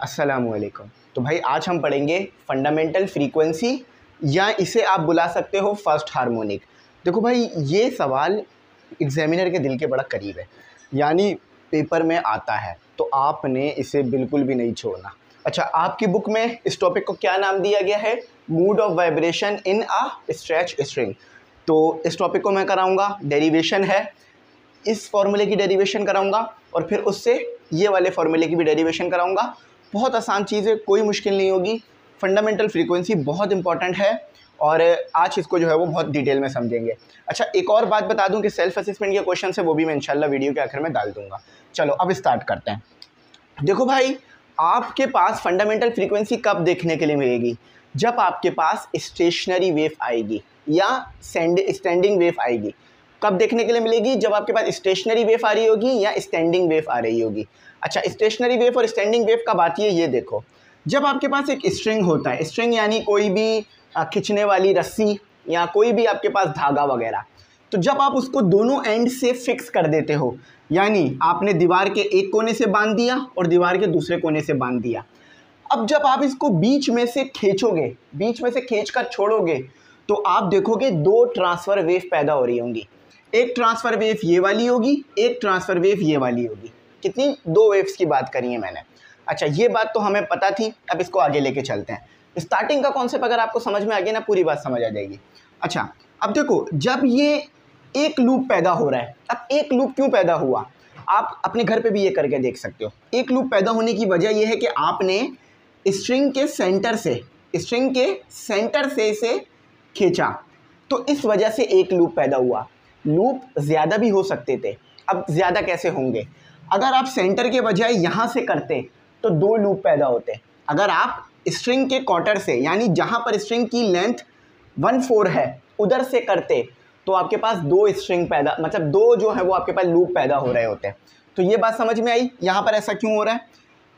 अस्सलामुअलैकुम। तो भाई आज हम पढ़ेंगे फंडामेंटल फ्रीक्वेंसी या इसे आप बुला सकते हो फर्स्ट हार्मोनिक। देखो भाई ये सवाल एग्जामिनर के दिल के बड़ा करीब है, यानी पेपर में आता है, तो आपने इसे बिल्कुल भी नहीं छोड़ना। अच्छा, आपकी बुक में इस टॉपिक को क्या नाम दिया गया है? Mood off vibration in a stretch string. तो इस टॉपिक को मैं कराऊंगा, डेरिवेशन है, इस फॉर्मूले की डेरिवेशन कराऊंगा और फिर उससे ये वाले फॉर्मूले की भी डेरिवेशन कराऊंगा। बहुत आसान चीज़ है, कोई मुश्किल नहीं होगी। फंडामेंटल फ्रीक्वेंसी बहुत इंपॉर्टेंट है और आज इसको जो है वो बहुत डिटेल में समझेंगे। अच्छा, एक और बात बता दूं कि सेल्फ असेसमेंट के क्वेश्चन है वो भी मैं इंशाल्लाह वीडियो के आखिर में डाल दूंगा। चलो अब स्टार्ट करते हैं। देखो भाई, आपके पास फंडामेंटल फ्रीक्वेंसी कब देखने के लिए मिलेगी? जब आपके पास स्टेशनरी वेव आएगी या स्टैंडिंग वेव आएगी। कब देखने के लिए मिलेगी? जब आपके पास स्टेशनरी वेव आ रही होगी या स्टैंडिंग वेव आ रही होगी। अच्छा, स्टेशनरी वेव और स्टैंडिंग वेव कब आती है ये देखो। जब आपके पास एक स्ट्रिंग होता है, स्ट्रिंग यानी कोई भी खींचने वाली रस्सी या कोई भी आपके पास धागा वगैरह, तो जब आप उसको दोनों एंड से फिक्स कर देते हो, यानी आपने दीवार के एक कोने से बांध दिया और दीवार के दूसरे कोने से बांध दिया। अब जब आप इसको बीच में से खींचोगे, बीच में से खींचकर छोड़ोगे, तो आप देखोगे दो ट्रांसफर वेव पैदा हो रही होंगी। एक ट्रांसफर वेव ये वाली होगी, एक ट्रांसफर वेव ये वाली होगी। कितनी? दो वेव्स की बात करी है मैंने। अच्छा, ये बात तो हमें पता थी, अब इसको आगे लेके चलते हैं। स्टार्टिंग का कॉन्सेप्ट अगर आपको समझ में आ गया ना, पूरी बात समझ आ जाएगी। अच्छा, अब देखो, जब ये एक लूप पैदा हो रहा है, अब एक लूप क्यों पैदा हुआ आप अपने घर पे भी ये करके देख सकते हो। एक लूप पैदा होने की वजह यह है कि आपने स्ट्रिंग के सेंटर से इसे खींचा, तो इस वजह से एक लूप पैदा हुआ। लूप ज़्यादा भी हो सकते थे। अब ज़्यादा कैसे होंगे? अगर आप सेंटर के बजाय यहाँ से करते तो दो लूप पैदा होते। अगर आप स्ट्रिंग के क्वार्टर से, यानी जहाँ पर स्ट्रिंग की लेंथ 1/4 है, उधर से करते तो आपके पास दो स्ट्रिंग पैदा, मतलब दो जो है वो आपके पास लूप पैदा हो रहे होते हैं। तो ये बात समझ में आई यहाँ पर ऐसा क्यों हो रहा है।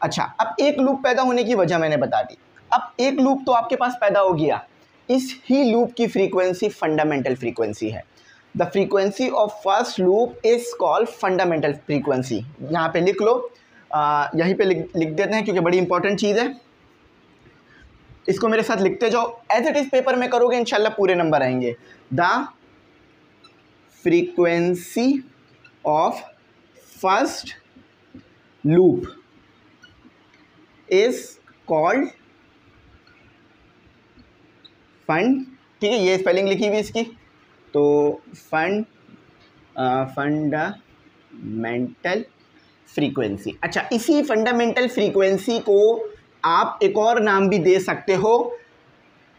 अच्छा, अब एक लूप पैदा होने की वजह मैंने बता दी। अब एक लूप तो आपके पास पैदा हो गया, इस ही लूप की फ्रीक्वेंसी फंडामेंटल फ्रीक्वेंसी है। The frequency of first loop is called fundamental frequency. यहाँ पे लिख लो, यहीं पे लिख देते हैं क्योंकि बड़ी इंपॉर्टेंट चीज़ है। इसको मेरे साथ लिखते जाओ, एज इट इज पेपर में करोगे इंशाल्लाह पूरे नंबर आएंगे। The frequency of first loop is called fund, ठीक है, ये स्पेलिंग लिखी हुई इसकी, तो फंडामेंटल फ्रीक्वेंसी। अच्छा, इसी फंडामेंटल फ्रीक्वेंसी को आप एक और नाम भी दे सकते हो,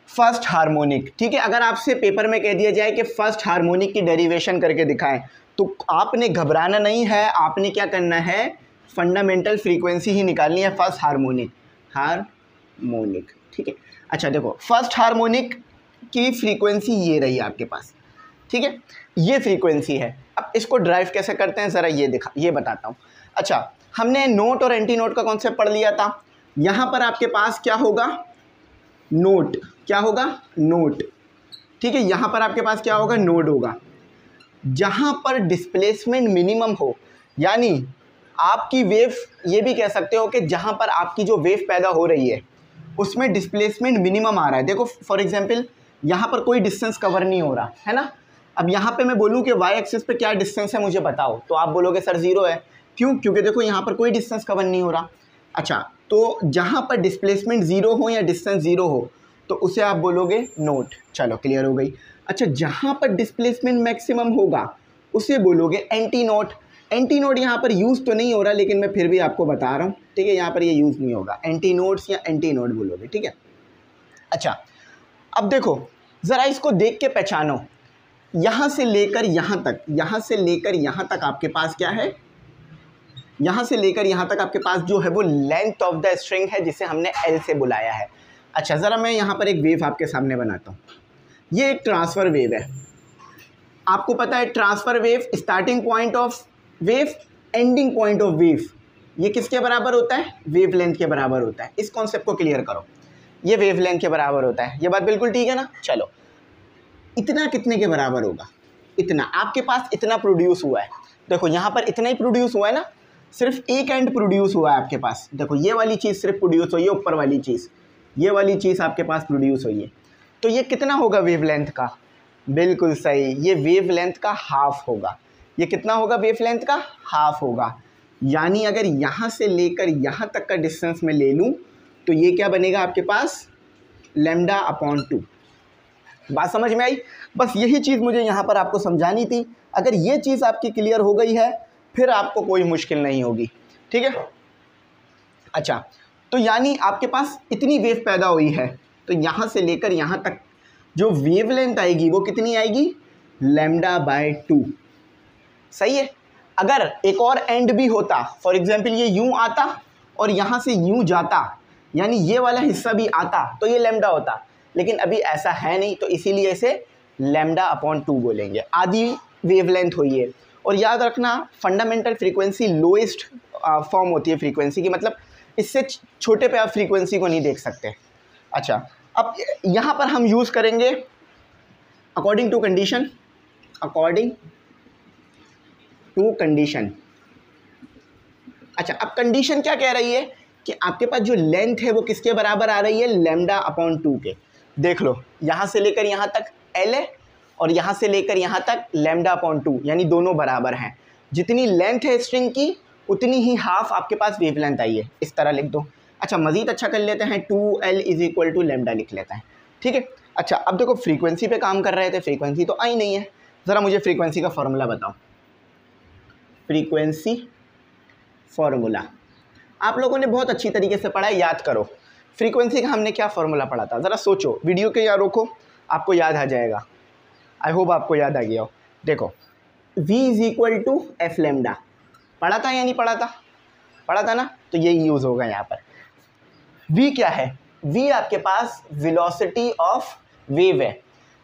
फर्स्ट हार्मोनिक। ठीक है, अगर आपसे पेपर में कह दिया जाए कि फर्स्ट हार्मोनिक की डेरिवेशन करके दिखाएं, तो आपने घबराना नहीं है, आपने क्या करना है, फंडामेंटल फ्रीक्वेंसी ही निकालनी है, फर्स्ट हार्मोनिक। ठीक है, अच्छा देखो, फर्स्ट हार्मोनिक की फ्रीक्वेंसी ये रही आपके पास, ठीक है, ये फ्रीक्वेंसी है। अब इसको ड्राइव कैसे करते हैं ज़रा ये बताता हूँ। अच्छा, हमने नोट और एंटी नोट का कॉन्सेप्ट पढ़ लिया था। यहाँ पर आपके पास क्या होगा? नोट। क्या होगा? नोट। ठीक है, यहाँ पर आपके पास क्या होगा? नोड होगा। जहाँ पर डिस्प्लेसमेंट मिनिमम हो, यानी आपकी वेव, ये भी कह सकते हो कि जहाँ पर आपकी जो वेव पैदा हो रही है उसमें डिस्प्लेसमेंट मिनिमम आ रहा है। देखो फॉर एग्जांपल, यहाँ पर कोई डिस्टेंस कवर नहीं हो रहा है ना। अब यहाँ पे मैं बोलूँ कि वाई एक्सिस पे क्या डिस्टेंस है मुझे बताओ, तो आप बोलोगे सर 0 है। क्यों? क्योंकि देखो यहाँ पर कोई डिस्टेंस कवर नहीं हो रहा। अच्छा, तो जहाँ पर डिस्प्लेसमेंट 0 हो या डिस्टेंस 0 हो तो उसे आप बोलोगे नोट। चलो क्लियर हो गई। अच्छा, जहाँ पर डिस्प्लेसमेंट मैक्सिमम होगा उसे बोलोगे एंटी नोट। एंटी नोट यहाँ पर यूज़ तो नहीं हो रहा, लेकिन मैं फिर भी आपको बता रहा हूँ, ठीक है, यहाँ पर ये यूज़ नहीं होगा। एंटी नोट्स या एंटी नोट बोलोगे, ठीक है। अच्छा, अब देखो ज़रा इसको देख के पहचानो, यहाँ से लेकर यहाँ तक, यहाँ से लेकर यहाँ तक आपके पास क्या है? यहाँ से लेकर यहाँ तक आपके पास जो है वो लेंथ ऑफ द स्ट्रिंग है, जिसे हमने एल से बुलाया है। अच्छा, ज़रा मैं यहाँ पर एक वेव आपके सामने बनाता हूँ। ये एक ट्रांसफ़र वेव है। आपको पता है transfer wave, starting point of wave, ending point of wave, ये किसके बराबर होता है? वेव लेंथ के बराबर होता है। इस कॉन्सेप्ट को क्लियर करो, ये वेव लेंथ के बराबर होता है। ये बात बिल्कुल ठीक है ना। चलो, इतना कितने के बराबर होगा? इतना। आपके पास इतना प्रोड्यूस हुआ है, देखो यहाँ पर इतना ही प्रोड्यूस हुआ है ना, सिर्फ एक एंड प्रोड्यूस हुआ है आपके पास। देखो ये वाली चीज़ सिर्फ प्रोड्यूस हुई है, ऊपर वाली चीज़, ये वाली चीज़ आपके पास प्रोड्यूस हुई है। तो ये कितना होगा वेवलेंथ का? बिल्कुल सही, ये वेवलेंथ का हाफ होगा। ये कितना होगा? वेवलेंथ का हाफ होगा। यानी अगर यहाँ से लेकर यहाँ तक का डिस्टेंस मैं ले लूँ तो ये क्या बनेगा आपके पास? λ/2। बात समझ में आई? बस यही चीज़ मुझे यहाँ पर आपको समझानी थी। अगर ये चीज़ आपकी क्लियर हो गई है फिर आपको कोई मुश्किल नहीं होगी, ठीक है। अच्छा, तो यानी आपके पास इतनी वेव पैदा हुई है, तो यहाँ से लेकर यहाँ तक जो वेवलेंथ आएगी वो कितनी आएगी? λ/2। सही है। अगर एक और एंड भी होता, फॉर एग्जांपल ये यूं आता और यहाँ से यूं जाता, यानी ये वाला हिस्सा भी आता, तो ये लैम्डा होता। लेकिन अभी ऐसा है नहीं, तो इसीलिए इसे λ/2 बोलेंगे। आधी वेवलेंथ हुई है। और याद रखना, फंडामेंटल फ्रीक्वेंसी लोएस्ट फॉर्म होती है फ्रीक्वेंसी की, मतलब इससे छोटे पे आप फ्रीक्वेंसी को नहीं देख सकते। अच्छा, अब यहाँ पर हम यूज़ करेंगे according to condition, according to condition. अच्छा, अब कंडीशन क्या कह रही है कि आपके पास जो लेंथ है वो किसके बराबर आ रही है? λ/2 के। देख लो, यहाँ से लेकर यहाँ तक L है और यहाँ से लेकर यहाँ तक λ/2, यानी दोनों बराबर हैं। जितनी लेंथ है स्ट्रिंग की उतनी ही हाफ आपके पास वेवलेंथ आई है। इस तरह लिख दो। अच्छा, मज़ीद अच्छा कर लेते हैं, 2L = λ लिख लेते हैं, ठीक है। अच्छा, अब देखो फ्रीक्वेंसी पे काम कर रहे थे, फ्रीक्वेंसी तो आई नहीं है। ज़रा मुझे फ्रीक्वेंसी का फॉर्मूला बताओ। फ्रीक्वेंसी फॉर्मूला आप लोगों ने बहुत अच्छी तरीके से पढ़ा है, याद करो। फ्रीक्वेंसी का हमने क्या फार्मूला पढ़ा था? ज़रा सोचो, वीडियो के यहाँ रोको, आपको याद आ जाएगा। आई होप आपको याद आ गया हो। देखो, V = f λ पढ़ा था या नहीं पढ़ा था? पढ़ा था ना, तो ये यूज़ होगा यहाँ पर। V क्या है? V आपके पास वेलोसिटी ऑफ वेव है,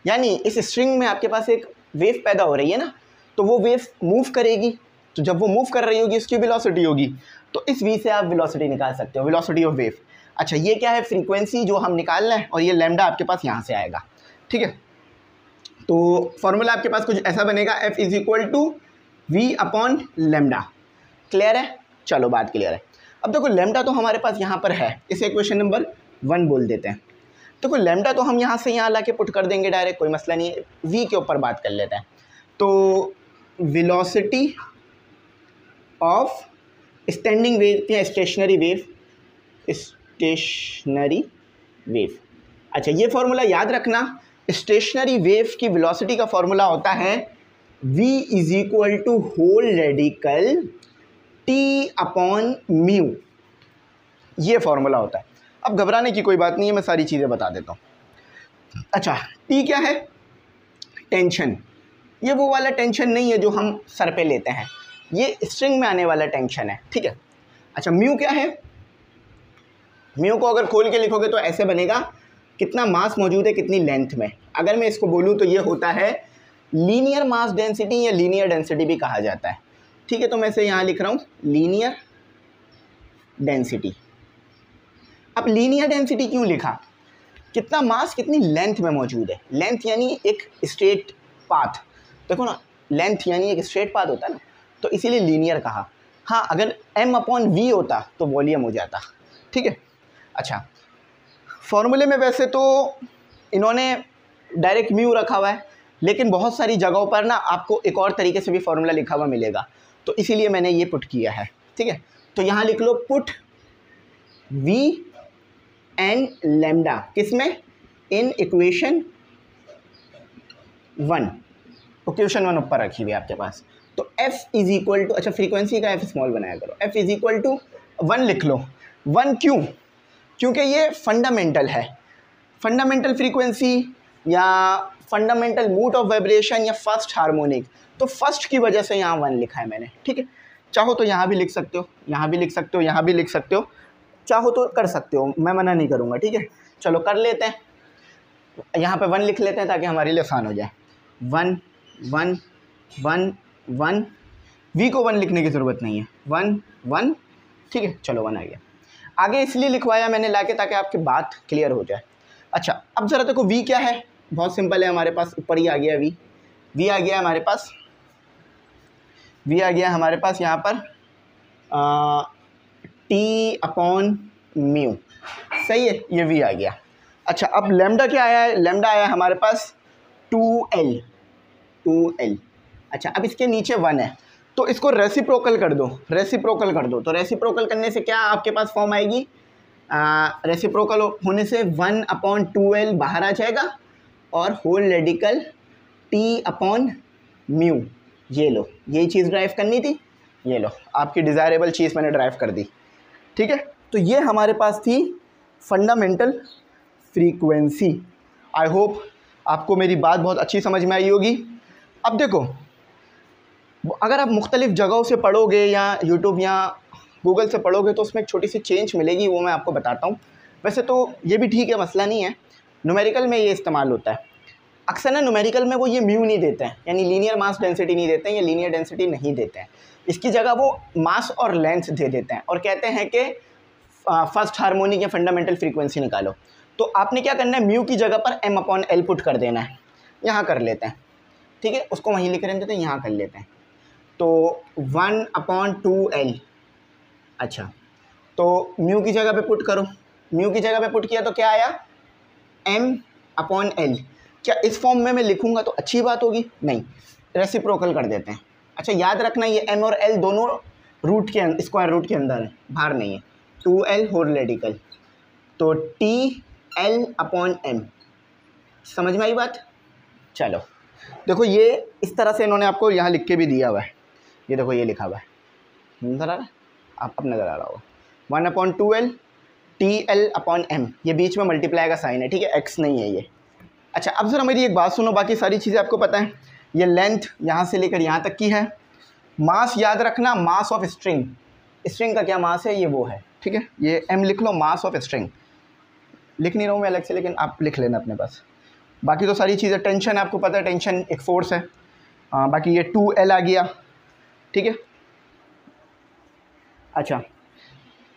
यानी इस स्ट्रिंग में आपके पास एक वेव पैदा हो रही है ना, तो वो वेव मूव करेगी, तो जब वो मूव कर रही होगी इसकी वेलोसिटी होगी, तो इस V से आप वेलोसिटी निकाल सकते हो, वेलोसिटी ऑफ वेव। अच्छा, ये क्या है? फ्रीक्वेंसी जो हम निकालना है, और ये लैम्डा आपके पास यहाँ से आएगा, ठीक है। तो फॉर्मूला आपके पास कुछ ऐसा बनेगा, F = V/λ। क्लियर है? चलो, बात क्लियर है। अब देखो, लैम्डा तो हमारे पास यहाँ पर है, इसे इक्वेशन नंबर 1 बोल देते हैं। देखो, लैम्डा तो हम यहाँ से यहाँ ला के पुट कर देंगे डायरेक्ट, कोई मसला नहीं है। V के ऊपर बात कर लेते हैं। तो वेलोसिटी ऑफ स्टैंडिंग वेव या स्टेशनरी वेव, स्टेशनरी वेव। अच्छा, ये फॉर्मूला याद रखना, स्टेशनरी वेव की वेलोसिटी का फॉर्मूला होता है V = होल रेडिकल T/μ। ये फॉर्मूला होता है। अब घबराने की कोई बात नहीं है, मैं सारी चीज़ें बता देता हूँ। अच्छा, T क्या है? टेंशन। ये वो वाला टेंशन नहीं है जो हम सर पे लेते हैं, ये स्ट्रिंग में आने वाला टेंशन है, ठीक है। अच्छा, म्यू क्या है? म्यू को अगर खोल के लिखोगे तो ऐसे बनेगा, कितना मास मौजूद है कितनी लेंथ में। अगर मैं इसको बोलूँ तो ये होता है लीनियर मास डेंसिटी, या लीनियर डेंसिटी भी कहा जाता है, ठीक है। तो मैं इसे यहाँ लिख रहा हूँ लीनियर डेंसिटी। अब लीनियर डेंसिटी क्यों लिखा? कितना मास कितनी लेंथ में मौजूद है। लेंथ यानी एक स्ट्रेट पाथ, देखो ना, लेंथ यानी एक स्ट्रेट पाथ होता है ना, तो इसीलिए लीनियर कहा। हाँ, अगर m/v होता तो वॉल्यूम हो जाता, ठीक है। अच्छा, फॉर्मूले में वैसे तो इन्होंने डायरेक्ट म्यू रखा हुआ है, लेकिन बहुत सारी जगहों पर ना आपको एक और तरीके से भी फॉर्मूला लिखा हुआ मिलेगा, तो इसीलिए मैंने ये पुट किया है, ठीक है। तो यहाँ लिख लो, पुट V एंड लैम्डा किसमें? इन इक्वेशन 1। इक्वेशन 1 ऊपर रखी हुई है आपके पास। तो F = अच्छा, फ्रीक्वेंसी का F स्मॉल बनाया करो, F = 1 लिख लो। 1 क्यों? क्योंकि ये फंडामेंटल है। फंडामेंटल फ्रीक्वेंसी या फंडामेंटल मोड ऑफ वाइब्रेशन या फर्स्ट हार्मोनिक, तो फर्स्ट की वजह से यहाँ 1 लिखा है मैंने, ठीक है। चाहो तो यहाँ भी लिख सकते हो, यहाँ भी लिख सकते हो, यहाँ भी लिख सकते हो, चाहो तो कर सकते हो, मैं मना नहीं करूँगा, ठीक है। चलो कर लेते हैं, यहाँ पे 1 लिख लेते हैं ताकि हमारे लिए आसान हो जाए। 1 1 1 1, V को 1 लिखने की ज़रूरत नहीं है, 1 1, ठीक है। चलो 1 आ गया। आगे इसलिए लिखवाया मैंने लाके ताकि आपकी बात क्लियर हो जाए। अच्छा, अब ज़रा देखो, V क्या है? बहुत सिंपल है, हमारे पास ऊपर ही आ गया V आ गया हमारे पास, V आ गया हमारे पास यहाँ पर टी अपॉन म्यू, सही है, ये वी आ गया। अच्छा, अब लेमडा क्या आया है, लेमडा आया है हमारे पास 2L। अच्छा, अब इसके नीचे 1 है, तो इसको रेसिप्रोकल कर दो, रेसिप्रोकल कर दो। तो रेसिप्रोकल करने से क्या आपके पास फॉर्म आएगी, रेसिप्रोकल होने से 1/2L बाहर आ जाएगा और whole radical T upon mu. ये लो, यही चीज़ ड्राइव करनी थी, ये लो आपकी डिज़ायरेबल चीज़ मैंने ड्राइव कर दी। ठीक है, तो ये हमारे पास थी फंडामेंटल फ्रीक्वेंसी। आई होप आपको मेरी बात बहुत अच्छी समझ में आई होगी। अब देखो, अगर आप मुख्तलिफ़ जगहों से पढ़ोगे या यूट्यूब या गूगल से पढ़ोगे तो उसमें एक छोटी सी चेंज मिलेगी, वो मैं आपको बताता हूँ। वैसे तो ये भी ठीक है, मसला नहीं है, न्यूमेरिकल में ये इस्तेमाल होता है अक्सर ना। न्यूमेरिकल में वो ये म्यू नहीं देते हैं, यानी लीनियर मास डेंसिटी नहीं देते हैं या लीनियर डेंसिटी नहीं देते हैं। इसकी जगह वो मास और लेंथ दे देते हैं और कहते हैं कि फर्स्ट हार्मोनिक या फंडामेंटल फ्रीक्वेंसी निकालो। तो आपने क्या करना है, म्यू की जगह पर m/L पुट कर देना है। यहाँ कर लेते हैं, ठीक है, उसको वहीं लिख रहे थे तो यहाँ कर लेते हैं। तो 1/2L। अच्छा, तो म्यू की जगह पे पुट करो, म्यू की जगह पे पुट किया तो क्या आया, m/L। क्या इस फॉर्म में मैं लिखूंगा तो अच्छी बात होगी, नहीं, रेसिप्रोकल कर देते हैं। अच्छा, याद रखना ये m और l दोनों रूट के स्क्वायर रूट के अंदर है, बाहर नहीं है। 2L होल रेडिकल, तो TL/m। समझ में आई बात? चलो देखो, ये इस तरह से इन्होंने आपको यहाँ लिख के भी दिया हुआ है, ये देखो ये लिखा हुआ है, नज़र आ रहा है, आप अब नज़र आ रहा होगा। 1/2L TL/m, ये बीच में मल्टीप्लाई का साइन है, ठीक है, x नहीं है ये। अच्छा, अब ज़रा मेरी एक बात सुनो, बाकी सारी चीज़ें आपको पता है। ये लेंथ यहाँ से लेकर यहाँ तक की है। मास याद रखना, मास ऑफ स्ट्रिंग, स्ट्रिंग का क्या मास है, ये वो है, ठीक है, ये m लिख लो, मास ऑफ स्ट्रिंग। लिख नहीं रहा हूँ मैं अलग से, लेकिन आप लिख लेना अपने पास। बाकी तो सारी चीज़ें, टेंशन आपको पता है, टेंशन एक फोर्स है। बाकी ये 2L आ गया, ठीक है। अच्छा,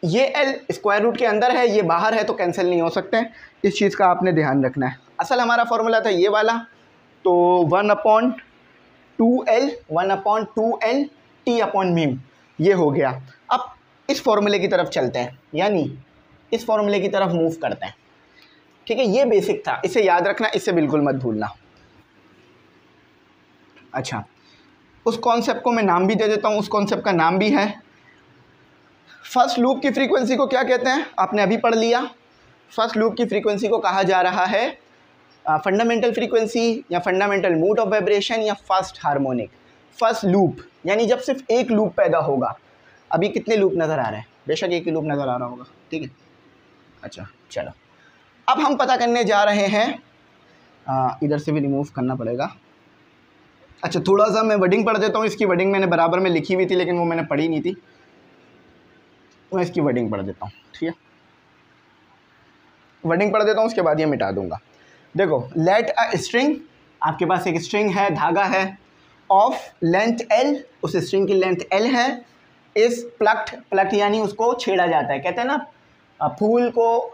ये L स्क्वायर रूट के अंदर है, ये बाहर है, तो कैंसिल नहीं हो सकते हैं, इस चीज़ का आपने ध्यान रखना है। असल हमारा फॉर्मूला था ये वाला, तो 1/2L T/म्यू, ये हो गया। अब इस फॉर्मूले की तरफ चलते हैं, यानी इस फॉर्मूले की तरफ मूव करते हैं, ठीक है। ये बेसिक था, इसे याद रखना, इसे बिल्कुल मत भूलना। अच्छा, उस कॉन्सेप्ट को मैं नाम भी दे देता हूँ, उस कॉन्सेप्ट का नाम भी है, फर्स्ट लूप की फ्रीक्वेंसी को क्या कहते हैं, आपने अभी पढ़ लिया। फर्स्ट लूप की फ्रीक्वेंसी को कहा जा रहा है फंडामेंटल फ्रीक्वेंसी या फंडामेंटल मोड ऑफ वाइब्रेशन या फर्स्ट हार्मोनिक। फर्स्ट लूप यानी जब सिर्फ एक लूप पैदा होगा। अभी कितने लूप नज़र आ रहे हैं, बेशक एक ही लूप नज़र आ रहा होगा, ठीक है। अच्छा चलो, अब हम पता करने जा रहे हैं, इधर से भी रिमूव करना पड़ेगा। अच्छा, थोड़ा सा मैं वर्डिंग पढ़ देता हूँ, इसकी वर्डिंग मैंने बराबर में लिखी हुई थी लेकिन वो मैंने पढ़ी नहीं थी, मैं इसकी वर्डिंग पढ़ देता हूँ, ठीक है। वर्डिंग पढ़ देता हूँ, उसके बाद ये मिटा दूंगा। देखो, लेट अ स्ट्रिंग, आपके पास एक स्ट्रिंग है, धागा है, ऑफ लेंथ L, उस स्ट्रिंग की लेंथ L है, इस प्लक्ट यानी उसको छेड़ा जाता है। कहते हैं ना फूल को,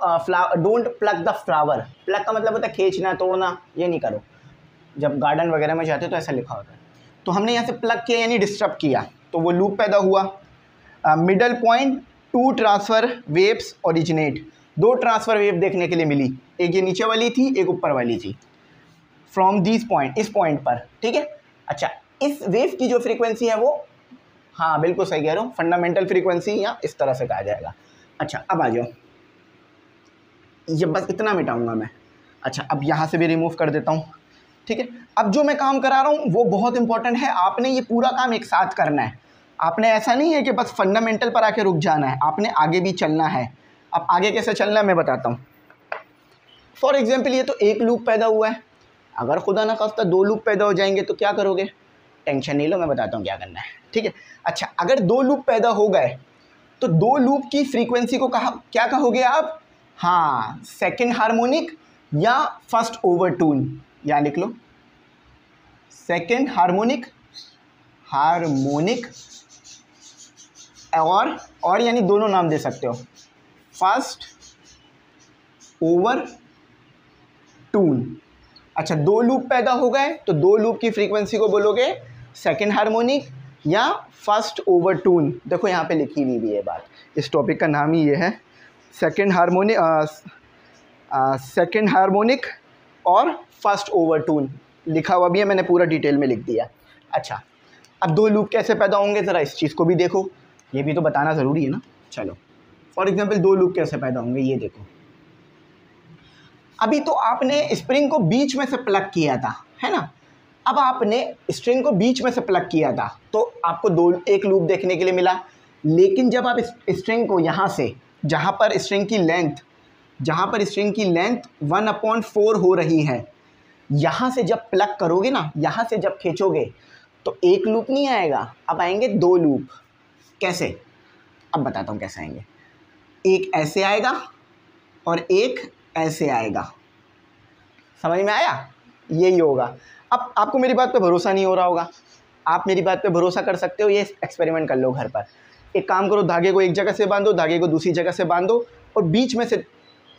don't pluck the flower, pluck का मतलब होता है खींचना, तोड़ना, ये नहीं करो। जब गार्डन वगैरह में जाते तो ऐसा लिखा होता है। तो हमने यहाँ से प्लक किया यानी डिस्टर्ब किया, तो वो लूप पैदा हुआ। Middle point, 2 transfer waves originate, 2 transfer wave देखने के लिए मिली, एक ये नीचे वाली थी, एक ऊपर वाली थी, फ्रॉम दिस पॉइंट, इस पॉइंट पर, ठीक है। अच्छा, इस वेव की जो फ्रीक्वेंसी है वो, हाँ बिल्कुल सही कह रहा हूँ, फंडामेंटल फ्रीक्वेंसी या इस तरह से कहा जाएगा। अच्छा, अब आ जाओ, ये बस इतना मिटाऊंगा मैं। अच्छा, अब यहाँ से भी रिमूव कर देता हूँ, ठीक है। अब जो मैं काम करा रहा हूँ वो बहुत इंपॉर्टेंट है, आपने ये पूरा काम एक साथ करना है। आपने ऐसा नहीं है कि बस फंडामेंटल पर आके रुक जाना है, आपने आगे भी चलना है। अब आगे कैसे चलना है मैं बताता हूँ। फॉर एग्जाम्पल, ये तो एक लूप पैदा हुआ है, अगर खुदा ना खास्ता 2 लूप पैदा हो जाएंगे तो क्या करोगे, टेंशन नहीं लो, मैं बताता हूँ क्या करना है, ठीक है। अच्छा, अगर 2 लूप पैदा हो गए तो 2 लूप की फ्रीक्वेंसी को क्या कहोगे आप, हाँ, सेकेंड हार्मोनिक या फर्स्ट ओवरटून, या लिख लो सेकेंड हार्मोनिक, और यानी दोनों नाम दे सकते हो, फर्स्ट ओवर टून। अच्छा, 2 लूप पैदा हो गए तो 2 लूप की फ्रीक्वेंसी को बोलोगे सेकेंड हार्मोनिक या फर्स्ट ओवरटून। देखो यहाँ पे लिखी हुई भी है बात, इस टॉपिक का नाम ही ये है, सेकंड हार्मोनिक और फर्स्ट ओवरटून लिखा हुआ भी है, मैंने पूरा डिटेल में लिख दिया। अच्छा, अब दो लूप कैसे पैदा होंगे ज़रा इस चीज़ को भी देखो, ये भी तो बताना ज़रूरी है ना। चलो फॉर एग्जांपल दो लूप कैसे पैदा होंगे ये देखो। अभी तो आपने स्प्रिंग को बीच में से प्लग किया था, है ना। अब आपने स्ट्रिंग को बीच में से प्लग किया था तो आपको एक लूप देखने के लिए मिला। लेकिन जब आप स्ट्रिंग को यहाँ से, जहाँ पर स्ट्रिंग की लेंथ 1/4 हो रही है, यहाँ से जब प्लग करोगे ना, यहाँ से जब खींचोगे तो एक लूप नहीं आएगा, अब आएंगे दो लूप। कैसे, अब बताता हूँ कैसे आएंगे। एक ऐसे आएगा और एक ऐसे आएगा, समझ में आया, यही होगा। अब आपको मेरी बात पे भरोसा नहीं हो रहा होगा, आप मेरी बात पे भरोसा कर सकते हो, ये एक्सपेरिमेंट कर लो घर पर। एक काम करो, धागे को एक जगह से बांधो, धागे को दूसरी जगह से बांधो और बीच में से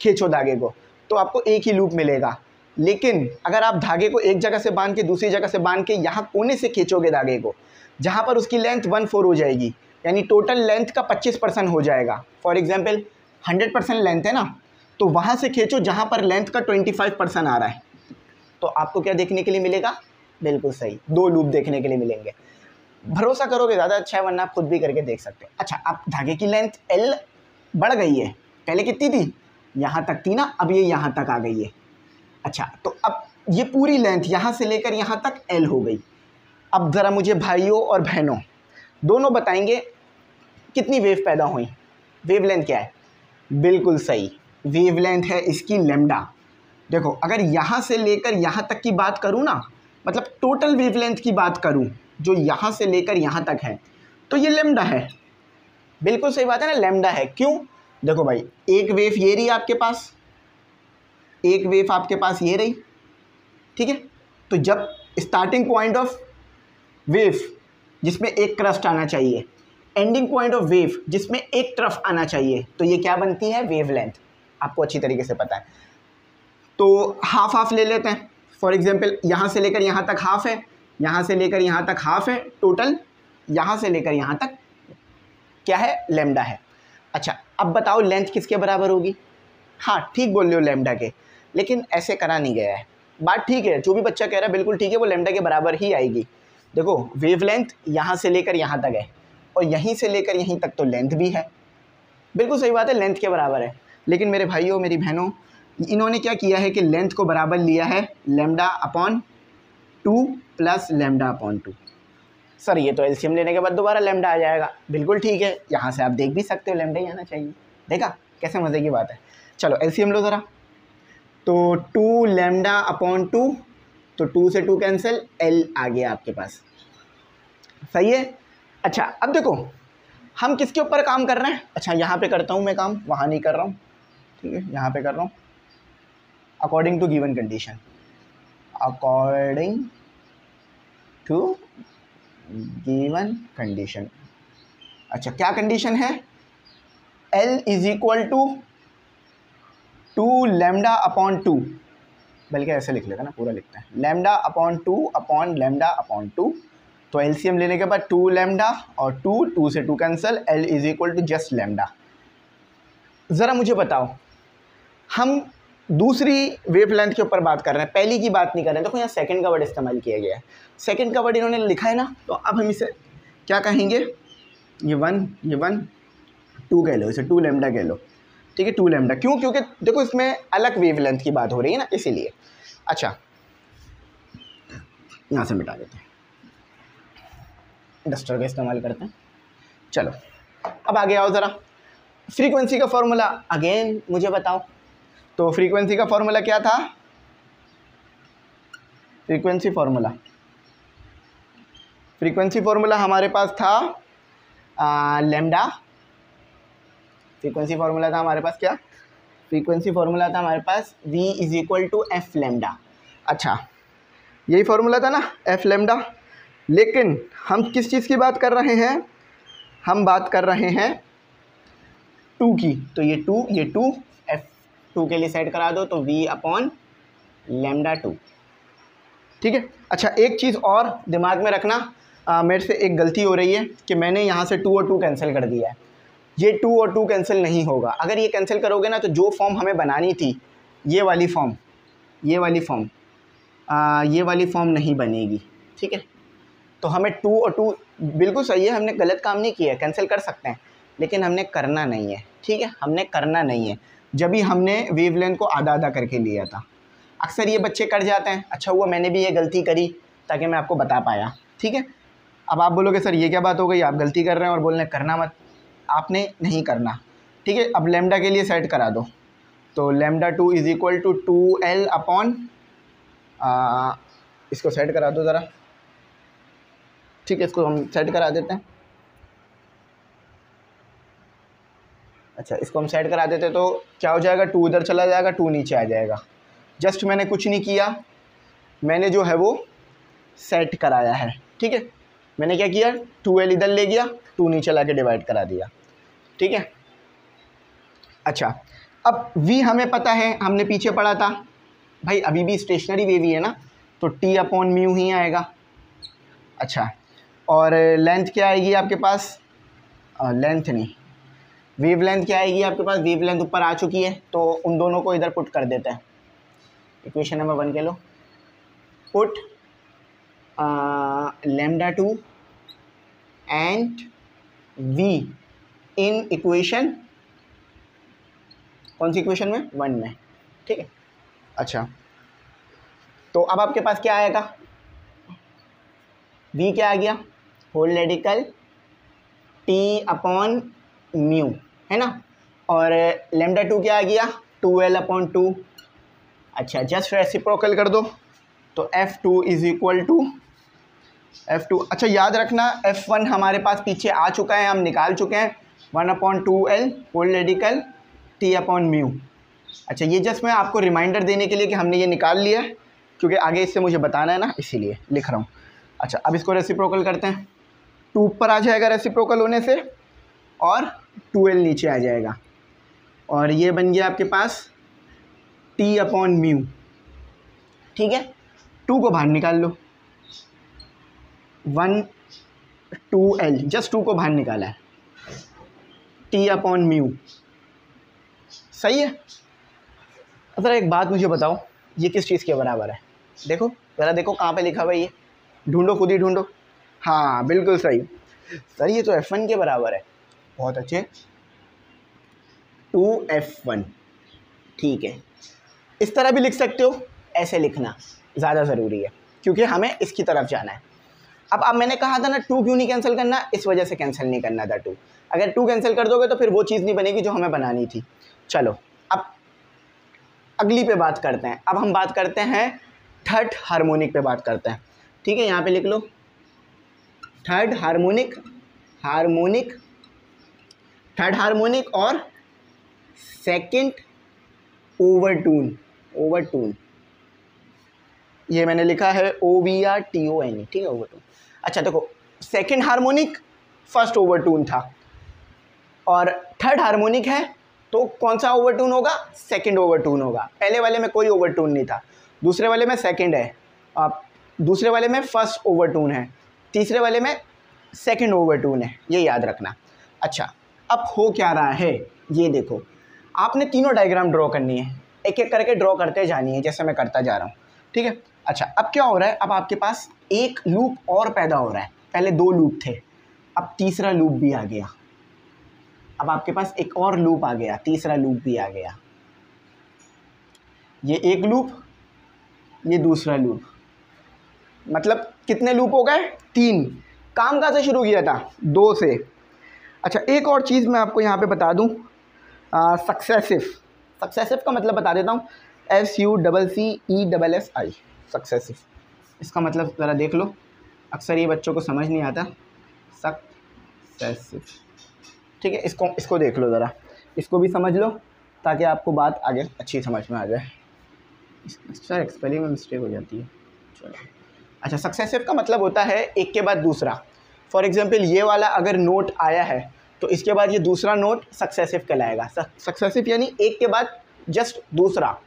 खींचो धागे को, तो आपको एक ही लूप मिलेगा। लेकिन अगर आप धागे को एक जगह से बांध के दूसरी जगह से बांध के यहाँ कोने से खींचोगे धागे को, जहाँ पर उसकी लेंथ 1/4 हो जाएगी, यानी टोटल लेंथ का 25% हो जाएगा। फॉर एग्जांपल 100% लेंथ है ना, तो वहाँ से खींचो जहाँ पर लेंथ का 25% आ रहा है, तो आपको क्या देखने के लिए मिलेगा, बिल्कुल सही, दो लूप देखने के लिए मिलेंगे। भरोसा करोगे ज़्यादा अच्छा है, वरना आप खुद भी करके देख सकते हो। अच्छा, अब धागे की लेंथ L बढ़ गई है, पहले कितनी थी, यहाँ तक थी ना, अब ये यहाँ तक आ गई है। अच्छा, तो अब ये पूरी लेंथ यहाँ से लेकर यहाँ तक L हो गई। अब ज़रा मुझे भाइयों और बहनों दोनों बताएंगे कितनी वेव पैदा हुई। वेवलेंथ क्या है, बिल्कुल सही, वेवलेंथ है इसकी लैम्डा। देखो अगर यहाँ से लेकर यहाँ तक की बात करूँ ना, मतलब टोटल वेवलेंथ की बात करूँ जो यहाँ से लेकर यहाँ तक है, तो ये लैम्डा है। बिल्कुल सही बात है ना, लैम्डा है। क्यों, देखो भाई, एक वेव ये रही आपके पास, एक वेव आपके पास ये रही, ठीक है। तो जब स्टार्टिंग पॉइंट ऑफ वेव जिसमें एक क्रस्ट आना चाहिए, एंडिंग पॉइंट ऑफ वेव जिसमें एक तरफ आना चाहिए, तो ये क्या बनती है, वेवलेंथ। आपको अच्छी तरीके से पता है। तो हाफ हाफ ले लेते हैं। फॉर एग्जांपल यहाँ से लेकर यहाँ तक हाफ है, यहाँ से लेकर यहाँ तक हाफ है, टोटल यहाँ से लेकर यहाँ तक क्या है, लैम्डा है। अच्छा, अब बताओ लेंथ किसके बराबर होगी। हाँ ठीक बोल रहे हो, लैम्डा के, लेकिन ऐसे करा नहीं गया है। बात ठीक है, जो भी बच्चा कह रहा है बिल्कुल ठीक है, वो लैम्डा के बराबर ही आएगी। देखो वेवलेंथ यहाँ से लेकर यहाँ तक है और यहीं से लेकर यहीं तक तो लेंथ भी है, बिल्कुल सही बात है, लेंथ के बराबर है। लेकिन मेरे भाइयों मेरी बहनों, इन्होंने क्या किया है कि लेंथ को बराबर लिया है λ/2 + λ/2। सर ये तो एलसीएम लेने के बाद दोबारा लैम्डा आ जाएगा। बिल्कुल ठीक है, यहाँ से आप देख भी सकते हो लैम्डा ही आना चाहिए। देखा कैसे मज़े की बात है। चलो एलसीएम लो ज़रा, तो 2 λ/2, तो 2 से 2 कैंसिल, L आ गया आपके पास, सही है। अच्छा अब देखो हम किसके ऊपर काम कर रहे हैं। अच्छा यहाँ पे करता हूँ मैं काम, वहाँ नहीं कर रहा हूँ, ठीक है, यहाँ पे कर रहा हूँ। According to given condition, according to given condition. अच्छा क्या कंडीशन है, L = 2 λ/2, बल्कि ऐसे लिख लेगा ना, पूरा लिखते हैं λ/2/λ/2। तो एलसीएम लेने के बाद 2 लैम्डा और 2 से 2 कैंसिल, L = जस्ट लैम्डा। ज़रा मुझे बताओ, हम दूसरी वेवलेंथ के ऊपर बात कर रहे हैं, पहली की बात नहीं कर रहे हैं। देखो यहाँ सेकंड का वर्ड इस्तेमाल किया गया है, सेकंड का वर्ड इन्होंने लिखा है ना, तो अब हम इसे क्या कहेंगे, ये 1 2 कह लो, इसे 2 लैम्डा कह लो, ठीक है, 2 लैम्डा। क्यों, क्योंकि देखो इसमें अलग वेवलेंथ की बात हो रही है ना, इसीलिए। अच्छा यहाँ से मिटा देते हैं, डस्टर का इस्तेमाल करते हैं। चलो अब आगे आओ ज़रा, फ्रीक्वेंसी का फॉर्मूला अगेन मुझे बताओ। तो फ्रीक्वेंसी का फॉर्मूला क्या था, फ्रीक्वेंसी फॉर्मूला हमारे पास था लैम्डा। फ्रीक्वेंसी फॉर्मूला था हमारे पास क्या, फ्रीक्वेंसी फॉर्मूला था हमारे पास V = f लैम्डा। अच्छा यही फॉर्मूला था ना, f लैम्डा। लेकिन हम किस चीज़ की बात कर रहे हैं, हम बात कर रहे हैं 2 की। तो ये 2 f2 के लिए सेट करा दो, तो V/λ2, ठीक है। अच्छा एक चीज़ और दिमाग में रखना, मेरे से एक गलती हो रही है कि मैंने यहाँ से 2 और 2 कैंसिल कर दिया है। ये 2 और 2 कैंसिल नहीं होगा। अगर ये कैंसिल करोगे ना तो जो फॉर्म हमें बनानी थी, ये वाली फॉर्म ये वाली फॉर्म नहीं बनेगी, ठीक है। तो हमें 2 और 2 बिल्कुल सही है, हमने गलत काम नहीं किया है, कैंसिल कर सकते हैं, लेकिन हमने करना नहीं है, ठीक है, हमने करना नहीं है। जब भी हमने वेवलेंथ को आधा आधा करके लिया था। अक्सर ये बच्चे कर जाते हैं। अच्छा हुआ मैंने भी ये गलती करी ताकि मैं आपको बता पाया, ठीक है। अब आप बोलोगे सर ये क्या बात हो गई, आप गलती कर रहे हैं और बोल रहे हैं करना मत। आपने नहीं करना, ठीक है। अब लैम्डा के लिए सेट करा दो, तो λ2 = 2L अपॉन, इसको सेट करा दो ज़रा, ठीक है, इसको हम सेट करा देते हैं। अच्छा, इसको हम सेट करा देते तो क्या हो जाएगा, 2 इधर चला जाएगा, 2 नीचे आ जाएगा। जस्ट मैंने कुछ नहीं किया, मैंने जो है वो सेट कराया है, ठीक है। मैंने क्या किया, 2L इधर ले गया, 2 नीचे ला के डिवाइड करा दिया, ठीक है। अच्छा, अब v हमें पता है, हमने पीछे पढ़ा था भाई, अभी भी स्टेशनरी वेव ही है ना, तो T/μ ही आएगा। अच्छा, और लेंथ क्या आएगी आपके पास, लेंथ नहीं, वेवलेंथ क्या आएगी आपके पास, वेवलेंथ ऊपर आ चुकी है, तो उन दोनों को इधर पुट कर देते हैं। इक्वेशन नंबर 1 के लो, put λ2 and v in equation, कौन सी इक्वेशन में, 1 में, ठीक है। अच्छा, तो अब आपके पास क्या आएगा, v क्या आ गया, होल रेडिकल T/μ, है ना, और λ2 क्या आ गया, 2L/2। अच्छा, जस्ट रेसिप्रोकल कर दो, तो F2 = F2। अच्छा, याद रखना F1 हमारे पास पीछे आ चुका है, हम निकाल चुके हैं, 1/2L होल रेडिकल T/μ। अच्छा, ये जस्ट मैं आपको रिमाइंडर देने के लिए कि हमने ये निकाल लिया है, क्योंकि आगे इससे मुझे बताना है ना, इसीलिए लिख रहा हूँ। अच्छा, अब इसको रेसिप्रोकल करते हैं, 2 ऊपर आ जाएगा रेसिप्रोकल होने से, और 2L नीचे आ जाएगा, और ये बन गया आपके पास T/μ, ठीक है। 2 को बाहर निकाल लो, 2L, जस्ट 2 को बाहर निकाला है, T/μ, सही है। ज़रा एक बात मुझे बताओ, ये किस चीज़ के बराबर है, देखो ज़रा, देखो कहाँ पे लिखा हुआ है, ये ढूंढो, खुद ही ढूंढो। हाँ बिल्कुल सही सर, ये तो F1 के बराबर है, बहुत अच्छे, 2F1, ठीक है। इस तरह भी लिख सकते हो, ऐसे लिखना ज़्यादा ज़रूरी है, क्योंकि हमें इसकी तरफ जाना है। अब मैंने कहा था ना 2 क्यों नहीं कैंसिल करना, इस वजह से कैंसिल नहीं करना था 2। अगर 2 कैंसिल कर दोगे तो फिर वो चीज़ नहीं बनेगी जो हमें बनानी थी। चलो, अब अगली पे बात करते हैं। अब हम बात करते हैं थर्ड हार्मोनिक पे बात करते हैं, ठीक है। यहाँ पे लिख लो, थर्ड हार्मोनिक और सेकंड ओवरटोन, ये मैंने लिखा है OVRTONE, ठीक है, ओवरटोन। अच्छा देखो, सेकंड हार्मोनिक फर्स्ट ओवरटोन था, और थर्ड हार्मोनिक है, तो कौन सा ओवरटोन होगा, सेकंड ओवरटोन होगा। पहले वाले में कोई ओवरटोन नहीं था, दूसरे वाले में सेकंड है, दूसरे वाले में फर्स्ट ओवरटोन है, तीसरे वाले में सेकंड ओवरटोन है, ये याद रखना। अच्छा, अब हो क्या रहा है, ये देखो, आपने तीनों डायग्राम ड्रॉ करनी है, एक एक करके ड्रॉ करते जानी है, जैसे मैं करता जा रहा हूँ, ठीक है। अच्छा, अब क्या हो रहा है, अब आपके पास एक लूप और पैदा हो रहा है, पहले 2 लूप थे, अब तीसरा लूप भी आ गया, अब आपके पास एक और लूप आ गया, तीसरा लूप भी आ गया, ये एक लूप, ये दूसरा लूप, मतलब कितने लूप हो गए, 3। काम कहाँ से शुरू किया था, 2 से। अच्छा, एक और चीज़ मैं आपको यहाँ पे बता दूँ, सक्सेसिव का मतलब बता देता हूँ, SUCCESSI, सक्सेसिव, इसका मतलब ज़रा देख लो, अक्सर ये बच्चों को समझ नहीं आता, सक्सेसिव, ठीक है। इसको देख लो ज़रा, इसको भी समझ लो ताकि आपको बात आगे अच्छी समझ में आ जाए। अच्छा, एक्सपेलिंग में मिस्टेक हो जाती है, चलो। अच्छा, सक्सेसिव का मतलब होता है एक के बाद दूसरा। फॉर एग्जांपल ये वाला अगर नोट आया है तो इसके बाद ये दूसरा नोट सक्सेसिव कहलाएगा। सक्सेसिव यानी एक के बाद जस्ट दूसरा।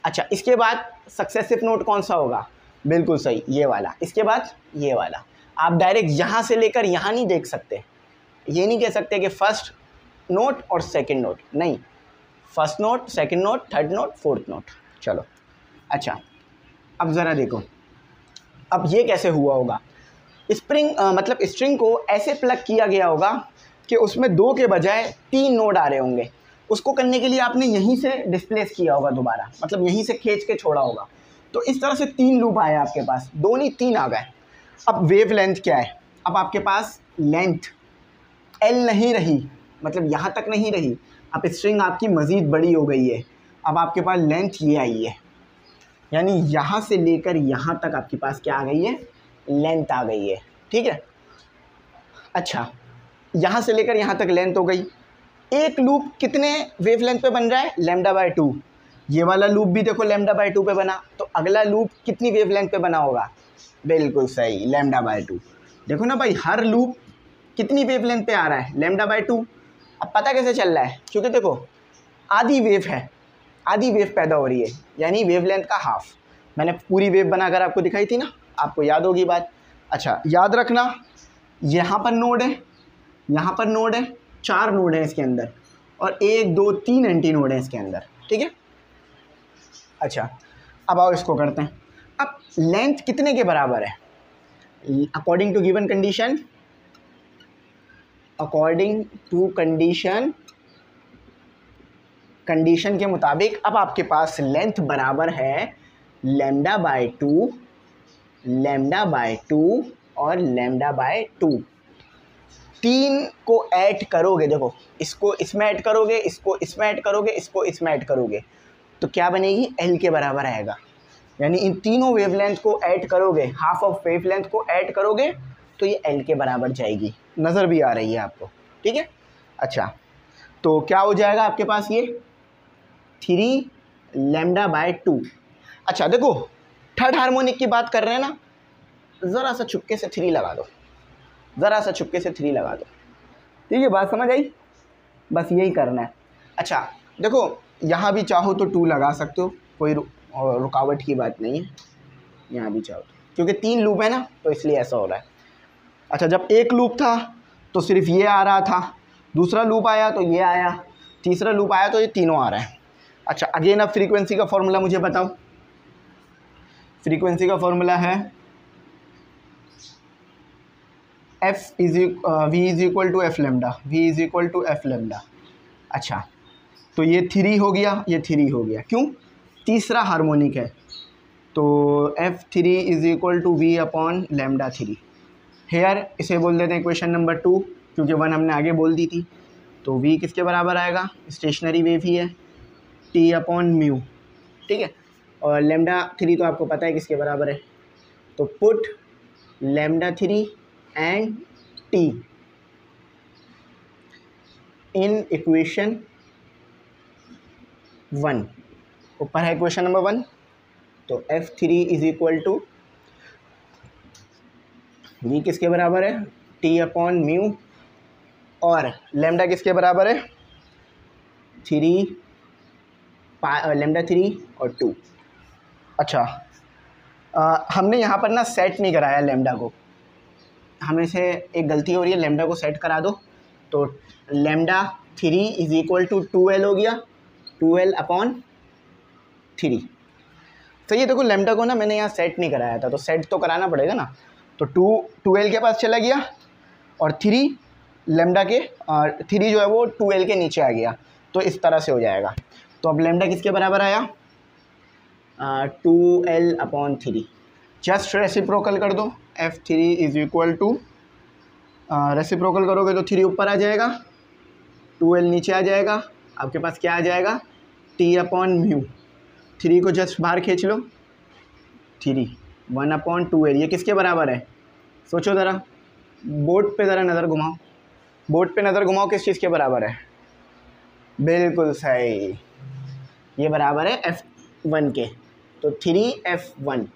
अच्छा, इसके बाद सक्सेसिव नोट कौन सा होगा, बिल्कुल सही, ये वाला, इसके बाद ये वाला। आप डायरेक्ट यहाँ से लेकर यहाँ नहीं देख सकते, ये नहीं कह सकते कि फर्स्ट नोट और सेकंड नोट, नहीं, first note, second note, third note, fourth note. चलो अच्छा, अब ज़रा देखो अब ये कैसे हुआ होगा। मतलब स्ट्रिंग को ऐसे प्लग किया गया होगा कि उसमें 2 के बजाय 3 नोड आ रहे होंगे। उसको करने के लिए आपने यहीं से डिस्प्लेस किया होगा दोबारा, मतलब यहीं से खींच के छोड़ा होगा। तो इस तरह से 3 लूप आए आपके पास, 2 नहीं 3 आ गए। अब वेव लेंथ क्या है, अब आपके पास लेंथ L नहीं रही, मतलब यहाँ तक नहीं रही, अब स्ट्रिंग आपकी मज़ीद बड़ी हो गई है। अब आपके पास लेंथ ये आई है, यानी यहाँ से लेकर यहाँ तक आपके पास क्या आ गई है, लेंथ आ गई है। ठीक है, अच्छा यहाँ से लेकर यहाँ तक लेंथ हो गई। एक लूप कितने वेव लेंथ पे बन रहा है, λ/2। ये वाला लूप भी देखो λ/2 पे बना, तो अगला लूप कितनी वेव लेंथ पे बना होगा, बिल्कुल सही λ/2। देखो ना भाई, हर लूप कितनी वेव लेंथ पे आ रहा है, λ/2। अब पता कैसे चल रहा है, क्योंकि देखो आधी वेव है, आधी वेव पैदा हो रही है, यानी वेव लेंथ का हाफ। मैंने पूरी वेव बनाकर आपको दिखाई थी ना, आपको याद होगी बात। अच्छा याद रखना, यहाँ पर नोड है, यहाँ पर नोड है, 4 नोड है इसके अंदर, और 1 2 3 एंटी नोड है इसके अंदर। ठीक है, अच्छा अब आओ इसको करते हैं। अब लेंथ कितने के बराबर है, according to given condition, according to condition के मुताबिक अब आपके पास लेंथ बराबर है λ/2 और λ/2। 3 को ऐड करोगे, देखो इसको इसमें ऐड करोगे, इसको इसमें ऐड करोगे, इसको इसमें ऐड करोगे, तो क्या बनेगी, L के बराबर आएगा। यानी इन तीनों वेवलेंथ को ऐड करोगे, हाफ ऑफ वेवलेंथ को ऐड करोगे, तो ये L के बराबर जाएगी। नज़र भी आ रही है आपको, ठीक है। अच्छा तो क्या हो जाएगा आपके पास, ये 3 λ/2। अच्छा देखो थर्ड हार्मोनिक की बात कर रहे हैं ना, ज़रा सा चुपके से 3 लगा दो, ज़रा सा चुपके से 3 लगा दो, ठीक है, बात समझ आई, बस यही करना है। अच्छा देखो यहाँ भी चाहो तो 2 लगा सकते हो, कोई रुकावट की बात नहीं है, यहाँ भी चाहो तो, क्योंकि 3 लूप है ना, तो इसलिए ऐसा हो रहा है। अच्छा जब एक लूप था तो सिर्फ ये आ रहा था, दूसरा लूप आया तो ये आया, तीसरा लूप आया तो ये तीनों आ रहा है। अच्छा अगेन अब फ्रीक्वेंसी का फॉर्मूला मुझे बताओ। फ्रीक्वेंसी का फॉर्मूला है v is equal to F lambda, v is equal to F lambda. अच्छा तो ये 3 हो गया, ये 3 हो गया, क्यों, तीसरा हार्मोनिक है, तो f3 is equal to v upon λ3। Here इसे बोल देते हैं इक्वेशन नंबर 2, क्योंकि 1 हमने आगे बोल दी थी। तो v किसके बराबर आएगा, स्टेशनरी वेव ही है, t अपॉन म्यू, ठीक है। और λ3 तो आपको पता है किसके बराबर है, तो put λ3 and t in equation 1, ऊपर है इक्वेशन नंबर 1, तो f3 is equal to v किसके बराबर है, t अपॉन म्यू, और लैम्डा किसके बराबर है, 3 λ3 और 2। अच्छा हमने यहाँ पर ना सेट नहीं कराया लैम्डा को, हमें से एक गलती हो रही है, लैम्डा को सेट करा दो, तो λ3 इज इक्वल टू 2l हो गया, 2l अपॉन 3। तो ये देखो लैम्डा को ना मैंने यहाँ सेट नहीं कराया था, तो सेट तो कराना पड़ेगा ना, तो 2l के पास चला गया, और 3 लैम्डा के 3 जो है वो 2l के नीचे आ गया, तो इस तरह से हो जाएगा। तो अब लैम्डा किसके बराबर आया, 2l अपॉन 3। जस्ट रेसिप्रोकल कर दो, f3 is equal to, reciprocal करोगे तो 3 ऊपर आ जाएगा, 2l नीचे आ जाएगा, आपके पास क्या आ जाएगा, t अपॉन म्यू। 3 को जस्ट बाहर खींच लो, 3 1 अपॉन 2l, ये किसके बराबर है, सोचो ज़रा, बोर्ड पे ज़रा नज़र घुमाओ, बोर्ड पे नज़र घुमाओ, किस चीज़ के बराबर है, बिल्कुल सही, ये बराबर है f1 के, तो 3f1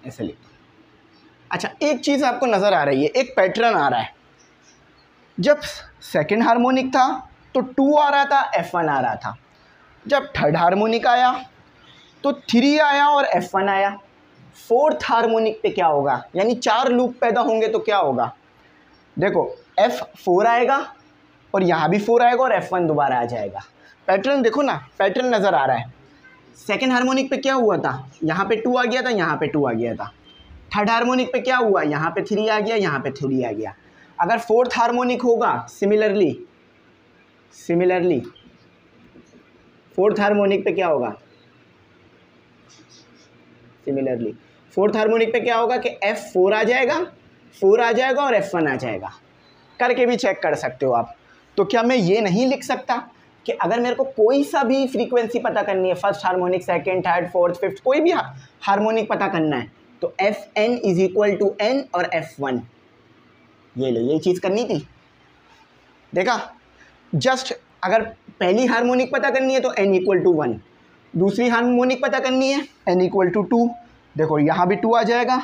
ऐसे लिखो। अच्छा एक चीज़ आपको नज़र आ रही है, एक पैटर्न आ रहा है, जब सेकंड हार्मोनिक था तो 2 आ रहा था, f1 आ रहा था, जब थर्ड हार्मोनिक आया तो 3 आया और f1 आया। फोर्थ हार्मोनिक पे क्या होगा, यानी 4 लूप पैदा होंगे तो क्या होगा। देखो F4 आएगा और यहाँ भी 4 आएगा और F1 दोबारा आ जाएगा। पैटर्न देखो ना, पैटर्न नज़र आ रहा है। सेकेंड हार्मोनिक पे क्या हुआ था, यहाँ पे 2 आ गया था, यहाँ पे 2 आ गया था। थर्ड हार्मोनिक पे क्या हुआ, यहाँ पे 3 आ गया, यहाँ पे 3 आ गया। अगर फोर्थ हार्मोनिक होगा सिमिलरली फोर्थ हार्मोनिक पे क्या होगा, सिमिलरली फोर्थ हार्मोनिक पे क्या होगा कि F4 आ जाएगा, 4 आ जाएगा और F1 आ जाएगा। करके भी चेक कर सकते हो आप। तो क्या मैं ये नहीं लिख सकता कि अगर मेरे को कोई सा भी फ्रीक्वेंसी पता करनी है, first harmonic, second, third, fourth, fifth, कोई भी हार्मोनिक पता करना है, तो Fn = n और F1, ये लो, यही चीज़ करनी थी। देखा, जस्ट अगर पहली हार्मोनिक पता करनी है तो n = 1, दूसरी हार्मोनिक पता करनी है n = 2। देखो यहाँ भी 2 आ जाएगा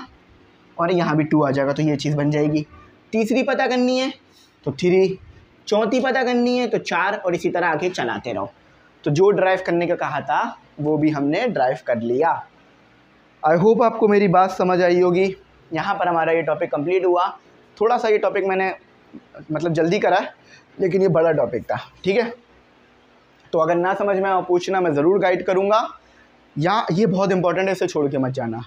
और यहाँ भी 2 आ जाएगा, तो ये चीज़ बन जाएगी। तीसरी पता करनी है तो 3, चौथी पता करनी है तो 4, और इसी तरह आगे चलाते रहो। तो जो ड्राइव करने का कहा था वो भी हमने ड्राइव कर लिया। आई होप आपको मेरी बात समझ आई होगी। यहाँ पर हमारा ये टॉपिक कंप्लीट हुआ। थोड़ा सा ये टॉपिक मैंने मतलब जल्दी करा है, लेकिन ये बड़ा टॉपिक था, ठीक है। तो अगर ना समझ में आए पूछना, मैं ज़रूर गाइड करूँगा। या ये बहुत इंपॉर्टेंट है, इसे छोड़ के मत जाना।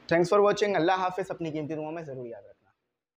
Thanks for watching. अल्लाह हाफ़िज़। अपनी कीमती दुआओं में ज़रूर याद रखना।